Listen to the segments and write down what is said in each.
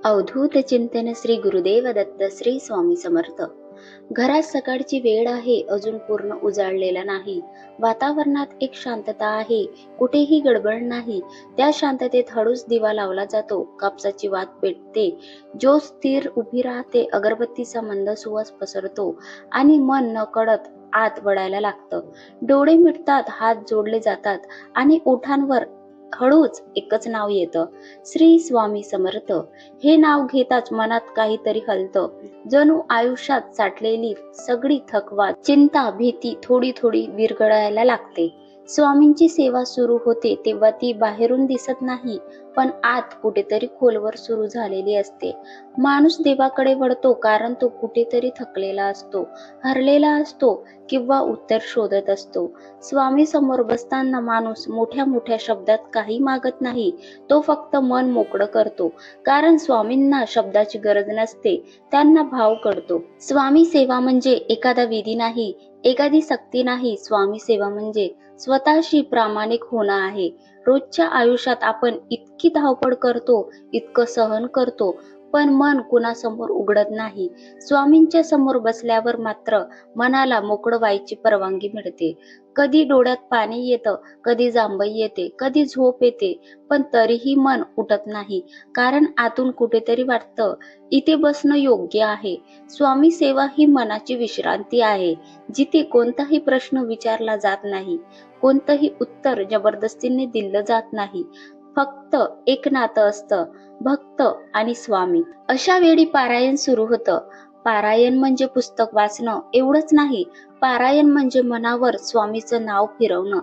अवधूत चिंतन श्री गुरुदेव दत्त श्री स्वामी समर्थ. घरात सकाळची वेळ आहे, अजून पूर्ण उजाडलेला नाही. वातावरणात एक शांतता आहे, कुठेही गडबड नाही. त्या शांततेत हळूच दिवा लावला जातो, कापसाची वात पेटते, ज्योत स्थिर उभी राहते, अगरबत्तीचा मंद सुवास पसरतो आणि मन नकळत आत वळायला लागतं. डोळे मिटतात, हात जोडले जातात आणि ओठांवर हळूच एकच नाव येतं, श्री स्वामी समर्थ. हे नाव घेताच मनात काहीतरी हलतं, जणू आयुष्यात साठलेली सगळी थकवा, चिंता, भीती थोडी थोडी विरघळायला लागते. स्वामींची सेवा सुरू होते तेव्हा ती बाहेरून दिसत नाही, पण आत कुठेतरी खोलवर सुरू झालेली असते. माणूस देवाकडे वळतो कारण तो कुठेतरी थकलेला असतो, हरलेला असतो किंवा उत्तर शोधत असतो. स्वामी समोर बसताना माणूस मोठ्या मोठ्या शब्दात काही मागत नाही, तो फक्त मन मोकळं करतो. कारण स्वामींना शब्दाची गरज नसते, त्यांना भाव कळतो. स्वामी सेवा म्हणजे एखादा विधी नाही, एखादी सक्ती नाही. स्वामी सेवा म्हणजे स्वतःशी प्रामाणिक होणं आहे. रोजच्या आयुष्यात आपण इतकी धावपळ करतो, इतकं सहन करतो, पण मन कुणासमोर उघडत नाही. स्वामींच्या समोर बसल्यावर मात्र मनाला मोकळं व्हायची परवानगी मिळते. कधी डोळ्यात पाणी येतं, कधी जांभई येते, कधी झोप येते, पण तरीही मन उठत नाही. कारण आतून कुठेतरी वाटतं, इथे बसणं योग्य आहे. स्वामी सेवा ही मनाची विश्रांती आहे, जिथे कोणताही प्रश्न विचारला जात नाही, कोणतंही उत्तर जबरदस्तीने दिलं जात नाही. फक्त एक नातं असतं, भक्त आणि स्वामी. अशा वेळी पारायण सुरू होतं. पारायण म्हणजे पुस्तक वाचणं एवढंच नाही, पारायण म्हणजे मनावर स्वामीचं नाव फिरवणं.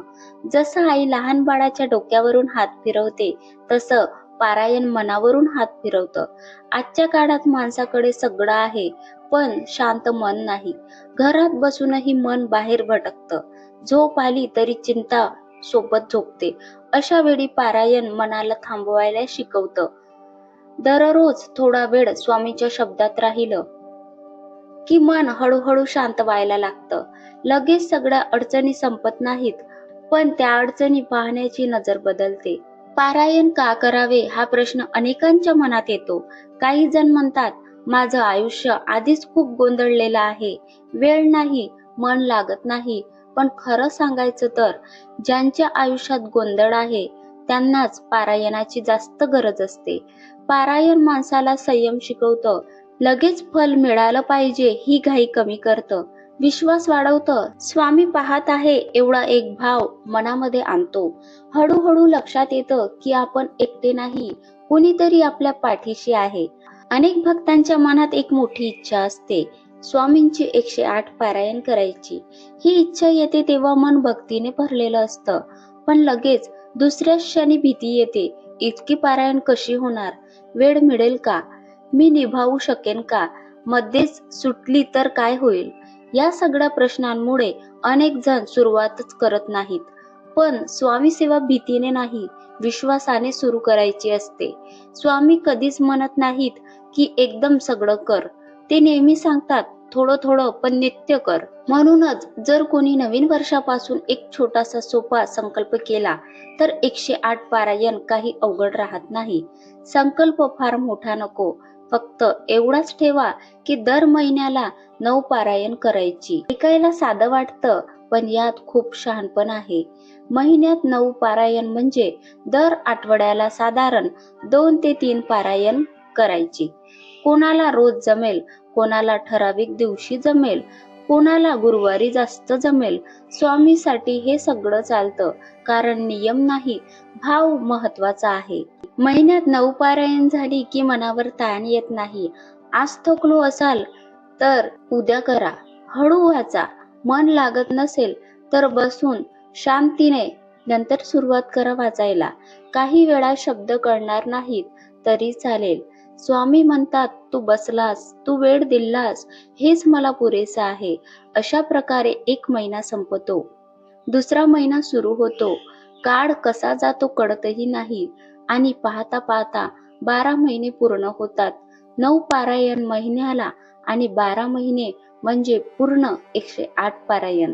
जसं आई लहान बाळाच्या डोक्यावरून हात फिरवते, तसं पारायण मनावरून हात फिरवतं. आजच्या काळात माणसाकडे सगळं आहे, पण शांत मन नाही. घरात बसूनही मन बाहेर भटकतं, झोप आली तरी चिंता सोबत झोपते. अशा वेळी पारायण मनाला थांबवायला शिकवतं. दररोज थोडा वेळ स्वामीच्या शब्दात राहिलं की मन हळूहळू शांत व्हायला लागतं. लगेच सगळ्या अडचणी संपत नाहीत, पण त्या अडचणी पाहण्याची नजर बदलते. पारायण का करावे हा प्रश्न अनेकांच्या मनात येतो. काही जण म्हणतात, माझं आयुष्य आधीच खूप गोंधळलेलं आहे, वेळ नाही, मन लागत नाही. पण खरं सांगायचं तर ज्यांच्या आयुष्यात गोंधळ आहे त्यांनाच पारायणाची जास्त गरज असते. पारायण माणसाला संयम शिकवतं, लगेच फल मिळालं पाहिजे ही घाई कमी करतं, विश्वास वाढवतं. स्वामी पाहत आहे एवढा एक भाव मनामध्ये आणतो. हळूहळू लक्षात येतं की आपण एकटे नाही, कोणीतरी आपल्या पाठीशी आहे. अनेक भक्तांच्या मनात एक मोठी इच्छा असते, स्वामींची 108 पारायण करायची. ही इच्छा येते तेव्हा मन भक्तीने भरलेलं असतं, पण लगेच दुसऱ्या क्षणी भीती येते, इतकी पारायण कशी होणार, वेळ मिळेल का, मी निभावू शकेन का, मध्येच सुटली तर काय होईल. या सगळ्या प्रश्नांमुळे अनेक जण सुरुवातच करत नाहीत. पण स्वामी सेवा भीतीने नाही, विश्वासाने सुरू करायची असते. स्वामी कधीच म्हणत नाहीत की एकदम सगळं कर, ते नेहमी सांगतात थोडं थोडं पण नित्य कर. म्हणूनच जर कोणी नवीन वर्षापासून एक छोटासा सोपा संकल्प केला तर 108 पारायण काही अवघड राहत नाही. संकल्प फार मोठा नको, फक्त एवढाच ठेवा की दर महिन्याला 9 पारायण करायची. ऐकायला साधं वाटतं, पण यात खूप शहाणपण आहे. महिन्यात 9 पारायण म्हणजे दर आठवड्याला साधारण 2 ते 3 पारायण करायची. कोणाला रोज जमेल, कोणाला ठराविक दिवशी जमेल, कोणाला गुरुवारी जास्त जमेल. स्वामीसाठी हे सगळं चालतं, कारण नियम नाही, भाव महत्वाचा आहे. महिन्यात 9 पारायण झाली की मनावर ताण येत नाही. आज थकलो असाल तर उद्या करा, हळू वाचा. मन लागत नसेल तर बसून शांतीने नंतर सुरुवात करा वाचायला. काही वेळा शब्द कळणार नाहीत तरी चालेल. स्वामी म्हणतात, तू बसलास, तू वेळ दिलास, हेच मला पुरेसं आहे. अशा प्रकारे 1 महिना संपतो, दुसरा महिना सुरू होतो. काळ कसा जातो कळतही नाही आणि पाहता पाहता 12 महिने पूर्ण होतात. 9 पारायण महिन्याला आणि 12 महिने म्हणजे पूर्ण 108 पारायण.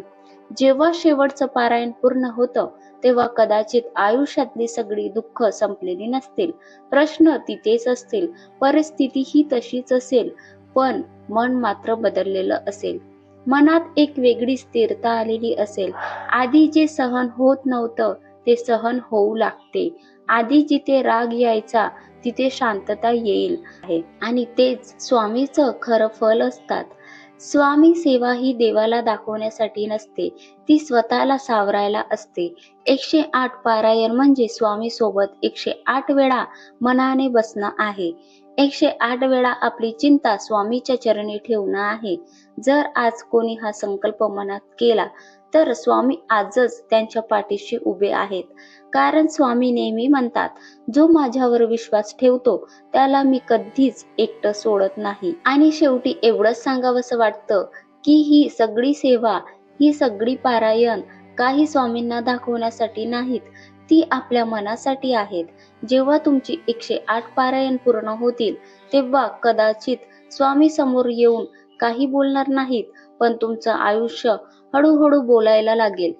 जेव्हा शेवटचं पारायण पूर्ण होतं तेव्हा कदाचित आयुष्यातली सगळी दुःख संपलेली नसतील, प्रश्न तिथेच असतील, परिस्थिती ही तशीच असेल, पण मन मात्र बदललेलं असेल. मनात एक वेगळी स्थिरता आलेली असेल. आधी जे सहन होत नव्हतं ते सहन होऊ लागते. आधी जिथे राग यायचा तिथे शांतता येईल आहे. आणि तेच स्वामीचं खरं फल असतात. स्वामी सेवा ही देवाला दाखवण्यासाठी नसते, ती स्वतःला सावरायला असते. 108 पारायण म्हणजे स्वामी सोबत 108 वेळा मनाने बसणं आहे. 108 वेळा आपली चिंता स्वामीच्या चरणी ठेवणं आहे. जर आज कोणी हा संकल्प मनात केला तर स्वामी आजच त्यांच्या पाठीशी उभे आहेत. कारण स्वामी नेहमी म्हणतात, जो माझ्यावर विश्वास ठेवतो त्याला मी कधीच एकटं सोडत नाही. आणि शेवटी एवढंच सांगावंसं वाटतं की ही सगळी सेवा, ही सगळी पारायण काही स्वामींना दाखवण्यासाठी नाहीत, ती आपल्या मनासाठी आहेत. जेव्हा तुमची 108 पारायण पूर्ण होतील तेव्हा कदाचित स्वामी समोर येऊन काही बोलणार नाहीत, पण तुमचं आयुष्य हळूहळू बोलायला लागेल.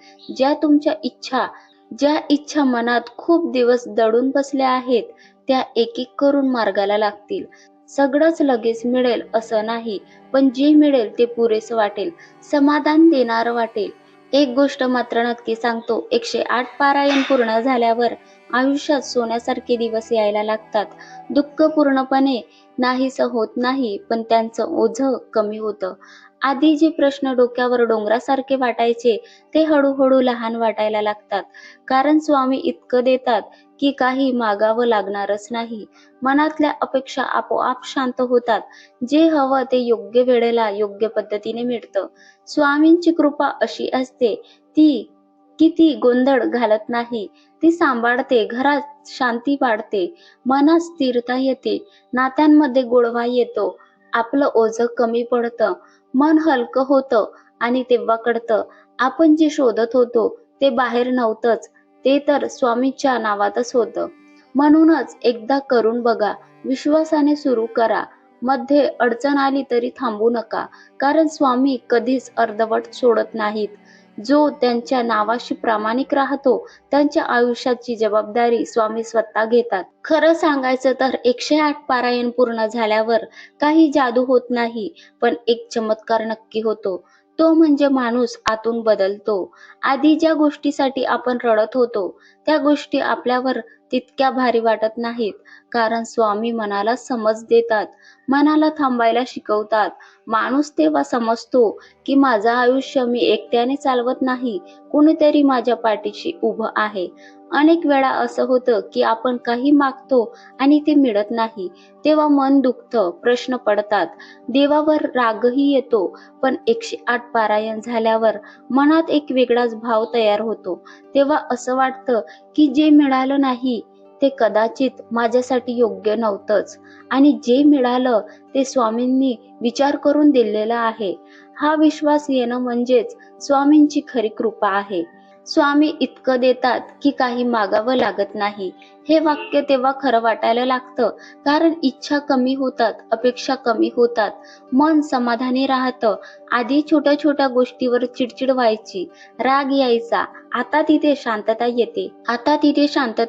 ज्या इच्छा मनात खूप दिवस दडून बसल्या आहेत त्या एक एक करून मार्गाला लागतील. सगळंच लगेच मिळेल असं नाही, पण जे मिळेल ते पुरेसं वाटेल, समाधान देणारं वाटेल. एक गोष्ट मात्र नक्की सांगतो, 108 पारायण पूर्ण झाल्यावर आयुष्यात सोन्यासारखे दिवस यायला लागतात. दुःख पूर्णपणे नाहीसं होत नाही, पण त्यांचं ओझं कमी होतं. आधी जे प्रश्न डोक्यावर डोंगरासारखे वाटायचे ते हळूहळू लहान वाटायला लागतात. कारण स्वामी इतकं देतात की काही मागावं लागणारच नाही. मनातल्या अपेक्षा आपोआप शांत होतात. जे हवं ते योग्य वेळेला योग्य पद्धतीने मिळतं. स्वामींची कृपा अशी असते ती गोंधळ घालत नाही, ती सांभाळते. घरात शांती वाढते, मनात स्थिरता येते, नात्यांमध्ये गोडवा येतो, आपलं ओझं कमी पडतं, मन हलकं होतं. आणि तेव्हा कळतं आपण जे शोधत होतो ते बाहेर नव्हतंच, ते तर स्वामीच्या नावातच होतं. म्हणूनच एकदा करून बघा, विश्वासाने सुरू करा. मध्ये अडचण आली तरी थांबू नका, कारण स्वामी कधीच अर्धवट सोडत नाहीत. जो त्यांच्या नावाशी प्रामाणिक राहतो त्यांच्या आयुष्याची जबाबदारी स्वामी स्वतः घेतात. खरं सांगायचं तर 108 पारायण पूर्ण झाल्यावर काही जादू होत नाही, पण एक चमत्कार नक्की होतो. तो म्हणजे माणूस आतून बदलतो. आधी ज्या गोष्टीसाठी आपण रडत होतो त्या गोष्टी आपल्यावर तितक्या भारी वाटत नाहीत, कारण स्वामी मनाला समज देतात, मनाला थांबायला शिकवतात. माणूस तेव्हा समजतो की माझं आयुष्य मी एकट्याने चालवत नाही, कुणीतरी माझ्या पाठीशी उभं आहे. अनेक वेळा असं होतं की आपण काही मागतो आणि ते मिळत नाही, तेव्हा मन दुखतं, प्रश्न पडतात, देवावर रागही येतो. पण 108 पारायण झाल्यावर मनात एक वेगळाच भाव तयार होतो. तेव्हा असं वाटतं की जे मिळालं नाही ते कदाचित माझ्यासाठी योग्य नव्हतंच, आणि जे मिळालं ते स्वामींनी विचार करून दिलेलं आहे. हा विश्वास येणं म्हणजेच स्वामींची खरी कृपा आहे. स्वामी इतकं देतात की काही मागावं लागत नाही. हे वाक्य तेव्हा खरं वाटायला लागतं, कारण इच्छा कमी होतात, अपेक्षा कमी होतात, मन समाधानी राहतं. आधी छोट्या छोट्या गोष्टीवर चिडचिड व्हायची, राग यायचा, आता तिथे शांतता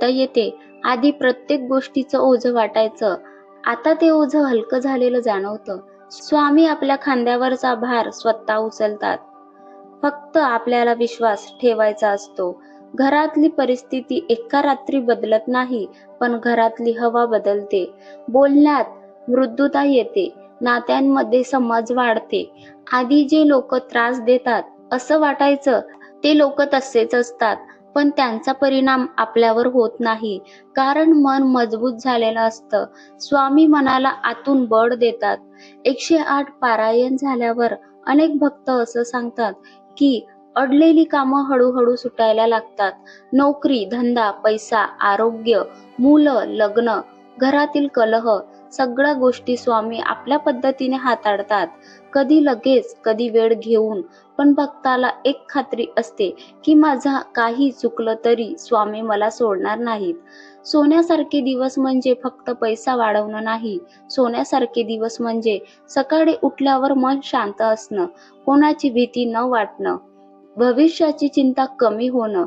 येते. आधी प्रत्येक गोष्टीचं ओझं वाटायचं, आता ते ओझं हलकं झालेलं जाणवतं. स्वामी आपल्या खांद्यावरचा भार स्वतः उचलतात. फक्त आपल्याला विश्वास ठेवायचा असतो. घरातली परिस्थिती एका रात्री बदलत नाही, पण घरातली हवा बदलते. बोलण्यात मृदुता येते, नात्यांमध्ये समज वाढते. आधी जे लोक त्रास देतात असं वाटायचं ते लोक तसेच असतात, पण त्यांचा परिणाम आपल्यावर होत नाही, कारण मन मजबूत झालेलं असतं. स्वामी मनाला आतून बळ देतात. 108 पारायण झाल्यावर अनेक भक्त असं सांगतात की अडलेली कामं हळूहळू सुटायला लागतात. नोकरी, धंदा, पैसा, आरोग्य, मुलं, लग्न, घरातील कलह, सगळ्या गोष्टी स्वामी आपल्या पद्धतीने हाताळतात. कधी लगेच, कधी वेळ घेऊन, पण भक्ताला एक खात्री असते की माझं काही चुकलं तरी स्वामी मला सोडणार नाहीत. सोन्यासारखे दिवस म्हणजे फक्त पैसा वाढवणं नाही, सोन्यासारखे दिवस म्हणजे सकाळी उठल्यावर मन शांत असणं, कोणाची भीती न वाटणं, भविष्याची चिंता कमी होणं,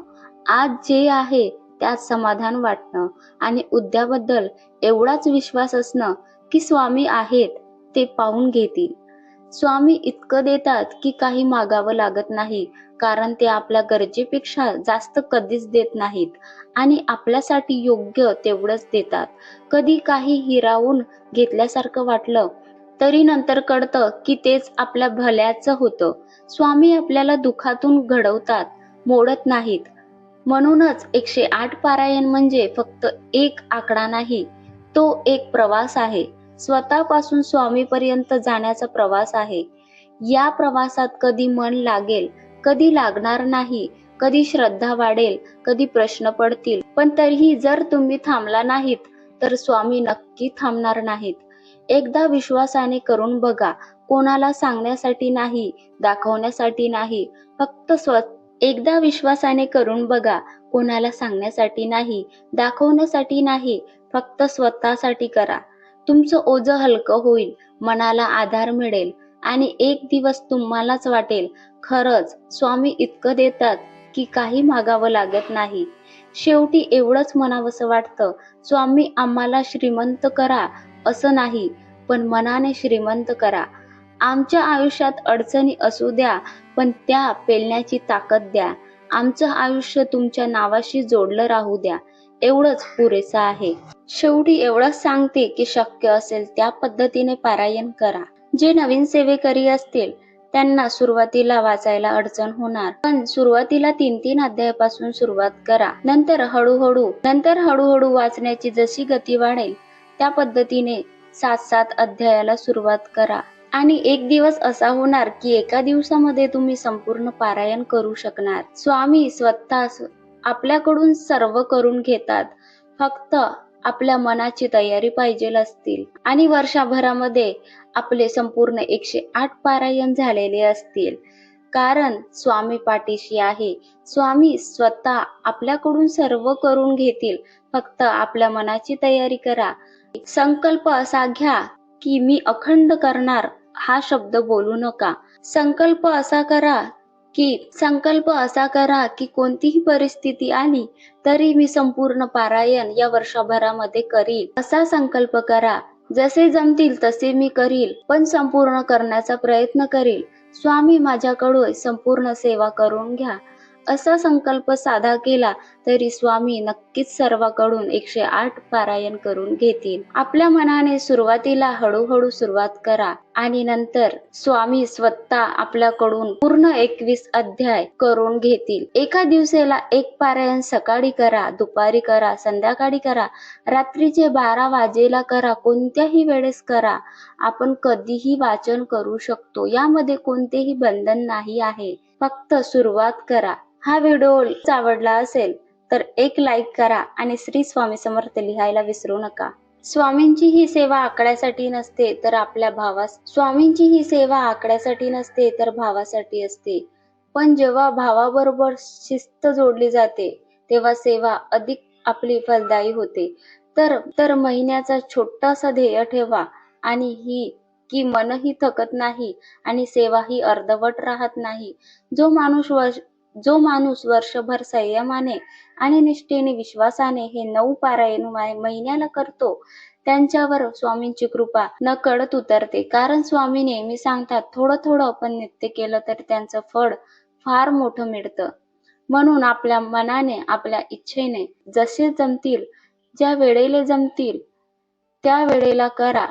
आज जे आहे त्यात समाधान वाटणं आणि उद्याबद्दल एवढाच विश्वास असणं की स्वामी आहेत ते पाहून घेतील. स्वामी इतकं देतात की काही मागावं लागत नाही, कारण ते आपल्या गरजेपेक्षा जास्त कधीच देत नाहीत आणि आपल्यासाठी योग्य तेवढंच देतात. कधी काही हिरावून घेतल्यासारखं वाटलं तरी नंतर कळतं की तेच आपल्या भल्याचं होतं. स्वामी आपल्याला दुःखातून घडवतात, मोडत नाहीत. म्हणूनच 108 पारायण म्हणजे फक्त एक आकडा नाही, तो एक प्रवास आहे. स्वतःपासून स्वामीपर्यंत जाण्याचा प्रवास आहे. या प्रवासात कधी मन लागेल, कधी लागणार नाही, कधी श्रद्धा वाढेल, कधी प्रश्न पडतील. पण तरीही जर तुम्ही थांबला नाहीत, तर स्वामी नक्की थांबणार नाहीत. एकदा विश्वासाने करून बघा. कोणाला सांगण्यासाठी नाही, दाखवण्यासाठी नाही, फक्त एकदा विश्वासाने करून बघा. कोणाला सांगण्यासाठी नाही, दाखवण्यासाठी नाही, फक्त स्वतःसाठी करा. तुमचं ओझं हलकं होईल, मनाला आधार मिळेल आणि एक दिवस तुम्हालाच वाटेल, खरंच स्वामी इतकं देतात की काही मागावं लागत नाही. शेवटी एवढंच म्हणावंसं वाटतं, स्वामी आम्हाला श्रीमंत करा असं नाही, पण मनाने श्रीमंत करा. आमच्या आयुष्यात अडचणी असू द्या, पण त्या पेलण्याची ताकद द्या. आमचं आयुष्य तुमच्या नावाशी जोडलं राहू द्या. एवढंच पुरेसं आहे. शेवटी एवढंच सांगते की शक्य असेल त्या पद्धतीने पारायण करा. जे नवीन सेवेकरी असतील त्यांना सुरुवातीला वाचायला अडचण होणार, पण सुरुवातीला 3-3 अध्यायापासून सुरुवात करा. नंतर हळूहळू वाचण्याची जशी गती वाढेल त्या पद्धतीने 7-7 अध्यायाला सुरुवात करा. आणि एक दिवस असा होणार की एका दिवसामध्ये तुम्ही संपूर्ण पारायण करू शकणार. स्वामी स्वतः आपल्याकडून सर्व करून घेतात. फक्त आपल्या मनाची तयारी पाहिजे असतील आणि वर्षभरामध्ये आपले संपूर्ण 108 पारायण झालेले असतील. कारण स्वामी पाठीशी आहे. स्वामी स्वतः आपल्याकडून सर्व करून घेतील. फक्त आपल्या मनाची तयारी करा. संकल्प असा घ्या की मी अखंड करणार, हा शब्द बोलू नका. संकल्प असा करा की कोणतीही परिस्थिती आली तरी मी संपूर्ण पारायण या वर्षभरामध्ये करील, असा संकल्प करा. जसे जमतील तसे मी करील, पण संपूर्ण करण्याचा प्रयत्न करील. स्वामी माझ्याकडून संपूर्ण सेवा करून घ्या, असा संकल्प साधा केला तरी स्वामी नक्कीच सर्वांकडून 108 पारायण करून घेतील. आपल्या मनाने सुरुवातीला हळूहळू सुरुवात करा आणि नंतर स्वामी स्वतः आपल्याकडून पूर्ण 21 अध्याय करून घेतील. एका दिवसाला एक पारायण सकाळी करा, दुपारी करा, संध्याकाळी करा, रात्रीचे 12 वाजेला करा, कोणत्याही वेळेस करा. आपण कधीही वाचन करू शकतो. यामध्ये कोणतेही बंधन नाही आहे. फक्त सुरुवात करा. हा व्हिडिओ आवडला असेल तर एक लाईक करा आणि श्री स्वामी समर्थ लिहायला विसरू नका. स्वामींची ही सेवा आकड्यासाठी नसते तर भावासाठी असते. पण जेव्हा भावाबरोबर शिस्त जोडली जाते तेव्हा सेवा अधिक आपली फलदायी होते. तर महिन्याचा छोटासा ध्येय ठेवा आणि की मनही थकत नाही आणि सेवाही अर्धवट राहत नाही. जो माणूस वर्षभर संयमाने आणि निष्ठेने विश्वासाने हे 9 पारायण महिन्याला करतो, त्यांच्यावर स्वामींची कृपा नकळत उतरते. कारण स्वामी नेहमी सांगतात, थोडं पण नित्य केलं तर त्यांचं फळ फार मोठं मिळतं. म्हणून आपल्या मनाने, आपल्या इच्छेने जसे जमतील, ज्या वेळेला जमतील त्या वेळेला करा,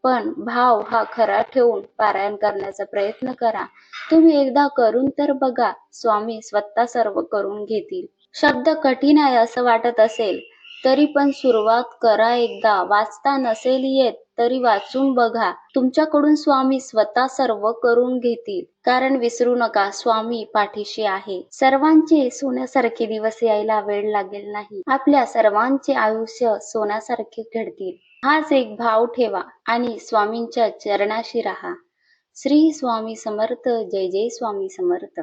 पण भाव हा खरा ठेवून पारायण करण्याचा प्रयत्न करा. तुम्ही एकदा करून तर बघा, स्वामी स्वतः सर्व करून घेतील. शब्द कठीण आहे असं वाटत असेल तरी पण सुरुवात करा एकदा. वाचता नसेल येत तरी वाचून बघा. तुमच्याकडून स्वामी स्वतः सर्व करून घेतील. कारण विसरू नका, स्वामी पाठीशी आहे. सर्वांचे सोन्यासारखे दिवस यायला वेळ लागेल नाही. आपल्या सर्वांचे आयुष्य सोन्यासारखे घडतील. हाच एक भाव ठेवा आणि स्वामींच्या चरणाशी राहा. श्री स्वामी समर्थ. जय जय स्वामी समर्थ.